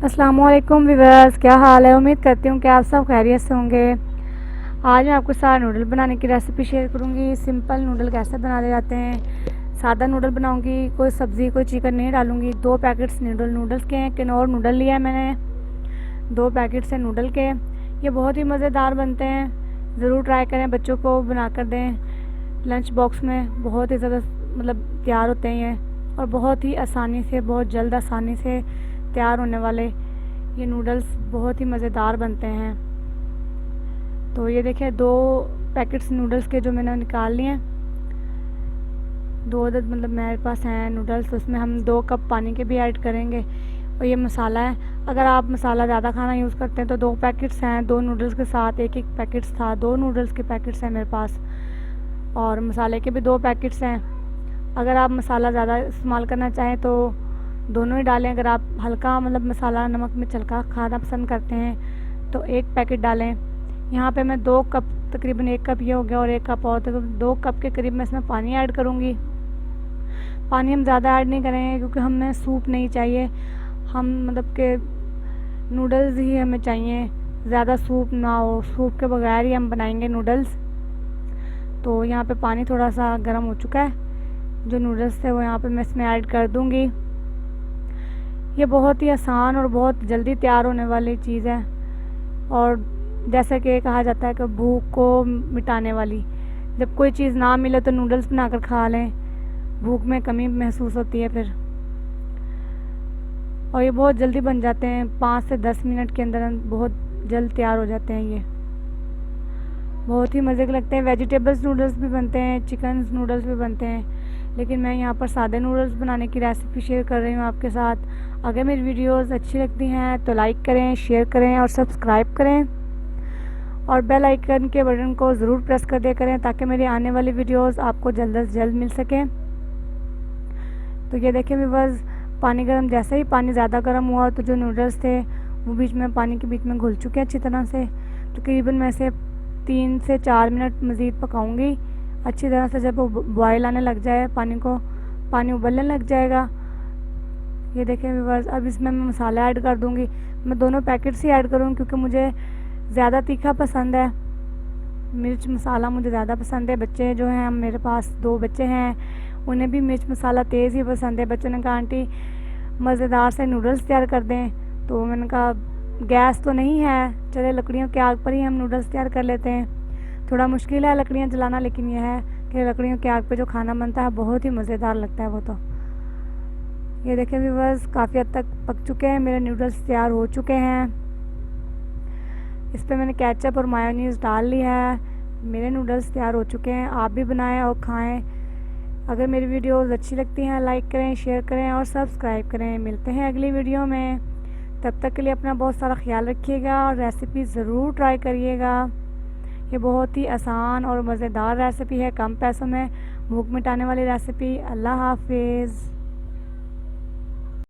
अस्सलामुअलैकुम व्यूअर्स, क्या हाल है। उम्मीद करती हूँ कि आप सब खैरियत से होंगे। आज मैं आपके साथ नूडल बनाने की रेसिपी शेयर करूँगी। सिंपल नूडल कैसे बनाए जाते हैं। सादा नूडल बनाऊँगी, कोई सब्ज़ी कोई चिकन नहीं डालूँगी। 2 पैकेट्स नूडल्स के हैं। किनौर नूडल लिया है मैंने, 2 पैकेट्स हैं नूडल के। ये बहुत ही मज़ेदार बनते हैं, ज़रूर ट्राई करें, बच्चों को बना कर दें लंच बॉक्स में। बहुत ही ज़्यादा तैयार होते हैं ये, और बहुत ही आसानी से, बहुत जल्द आसानी से तैयार होने वाले ये नूडल्स बहुत ही मज़ेदार बनते हैं। तो ये देखिए 2 पैकेट्स नूडल्स के जो मैंने निकाल लिए हैं, 2 अदद मेरे पास हैं नूडल्स। उसमें हम 2 कप पानी के भी ऐड करेंगे। और ये मसाला है, अगर आप मसाला ज़्यादा खाना यूज़ करते हैं तो 2 पैकेट्स हैं, 2 नूडल्स के साथ एक पैकेट्स था, 2 नूडल्स के पैकेट्स हैं मेरे पास। और मसाले के भी 2 पैकेट्स हैं। अगर आप मसाला ज़्यादा इस्तेमाल करना चाहें तो दोनों ही डालें। अगर आप हल्का मसाला नमक मिर्च हल्का खाना पसंद करते हैं तो 1 पैकेट डालें। यहाँ पे मैं 2 कप, तकरीबन 1 कप ये हो गया, और 1 कप और, तो 2 कप के करीब मैं इसमें पानी ऐड करूँगी। पानी हम ज़्यादा ऐड नहीं करेंगे क्योंकि हमें सूप नहीं चाहिए। हम के नूडल्स ही हमें चाहिए, ज़्यादा सूप ना हो। सूप के बगैर ही हम बनाएंगे नूडल्स। तो यहाँ पे पानी थोड़ा सा गर्म हो चुका है। जो नूडल्स थे वो यहाँ पे मैं इसमें ऐड कर दूँगी। ये बहुत ही आसान और बहुत जल्दी तैयार होने वाली चीज़ है, और जैसे कि कहा जाता है कि भूख को मिटाने वाली। जब कोई चीज़ ना मिले तो नूडल्स बनाकर खा लें, भूख में कमी महसूस होती है फिर। और ये बहुत जल्दी बन जाते हैं, 5 से 10 मिनट के अंदर बहुत जल्द तैयार हो जाते हैं। ये बहुत ही मज़े के लगते हैं। वेजिटेबल्स नूडल्स भी बनते हैं, चिकन नूडल्स भी बनते हैं, लेकिन मैं यहाँ पर सादे नूडल्स बनाने की रेसिपी शेयर कर रही हूँ आपके साथ। अगर मेरी वीडियोस अच्छी लगती हैं तो लाइक करें, शेयर करें और सब्सक्राइब करें, और बेल आइकन के बटन को ज़रूर प्रेस कर दिया करें ताकि मेरी आने वाली वीडियोस आपको जल्द से जल्द मिल सकें। तो ये देखें व्यूअर्स, पानी गर्म, जैसे ही पानी ज़्यादा गर्म हुआ तो जो नूडल्स थे वो पानी के बीच में घुल चुके हैं अच्छी तरह से। तकरीबन मैं इसे 3 से 4 मिनट मज़ीद पकाऊंगी अच्छी तरह से। जब वो बॉयल आने लग जाए, पानी उबलने लग जाएगा। ये देखें व्यूअर्स, अब इसमें मैं मसाला ऐड कर दूंगी। मैं दोनों पैकेट्स ही ऐड करूँगी क्योंकि मुझे ज़्यादा तीखा पसंद है। मिर्च मसाला मुझे ज़्यादा पसंद है। बच्चे जो हैं, मेरे पास 2 बच्चे हैं, उन्हें भी मिर्च मसाला तेज़ ही पसंद है। बच्चों ने कहा आंटी मज़ेदार से नूडल्स तैयार कर दें, तो मैंने कहा गैस तो नहीं है, चले लकड़ियों के आग पर ही हम नूडल्स तैयार कर लेते हैं। थोड़ा मुश्किल है लकड़ियाँ जलाना, लेकिन यह है कि लकड़ियों के आग पे जो खाना बनता है बहुत ही मज़ेदार लगता है वो। तो ये देखें व्यूअर्स, काफ़ी हद तक पक चुके हैं, मेरे नूडल्स तैयार हो चुके हैं। इस पर मैंने केचप और मायोनीज़ डाल ली है। मेरे नूडल्स तैयार हो चुके हैं। आप भी बनाएं और खाएं। अगर मेरी वीडियोस अच्छी लगती हैं लाइक करें, शेयर करें और सब्सक्राइब करें। मिलते हैं अगली वीडियो में, तब तक के लिए अपना बहुत सारा ख्याल रखिएगा और रेसिपी ज़रूर ट्राई करिएगा। ये बहुत ही आसान और मज़ेदार रेसिपी है, कम पैसों में भूख मिटाने वाली रेसिपी। अल्लाह हाफिज़।